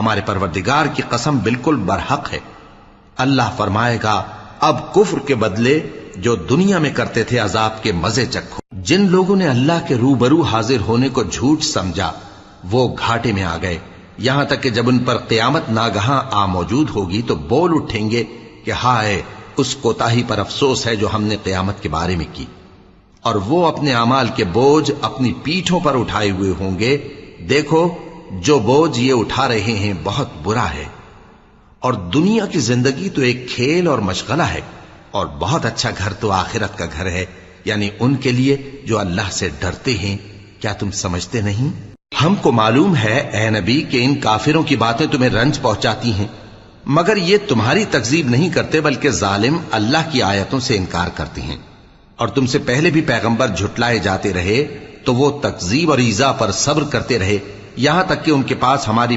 ہمارے پروردگار کی قسم بالکل برحق ہے۔ اللہ فرمائے گا اب کفر کے بدلے جو دنیا میں کرتے تھے عذاب کے مزے چکھو۔ جن لوگوں نے اللہ کے روبرو حاضر ہونے کو جھوٹ سمجھا وہ گھاٹے میں آ گئے، یہاں تک کہ جب ان پر قیامت ناگہاں آ موجود ہوگی تو بول اٹھیں گے کہ ہائے اس کوتاہی پر افسوس ہے جو ہم نے قیامت کے بارے میں کی، اور وہ اپنے اعمال کے بوجھ اپنی پیٹھوں پر اٹھائے ہوئے ہوں گے۔ دیکھو جو بوجھ یہ اٹھا رہے ہیں بہت برا ہے، اور دنیا کی زندگی تو ایک کھیل اور مشغلہ ہے، اور بہت اچھا گھر تو آخرت کا گھر ہے، یعنی ان کے لیے جو اللہ سے ڈرتے ہیں۔ کیا تم سمجھتے نہیں؟ ہم کو معلوم ہے اے نبی کہ ان کافروں کی باتیں تمہیں رنج پہنچاتی ہیں، مگر یہ تمہاری تکذیب نہیں کرتے بلکہ ظالم اللہ کی آیتوں سے انکار کرتے ہیں، اور تم سے پہلے بھی پیغمبر جھٹلائے جاتے رہے تو وہ تکذیب اور ایذا پر صبر کرتے رہے، یہاں تک کہ ان کے پاس ہماری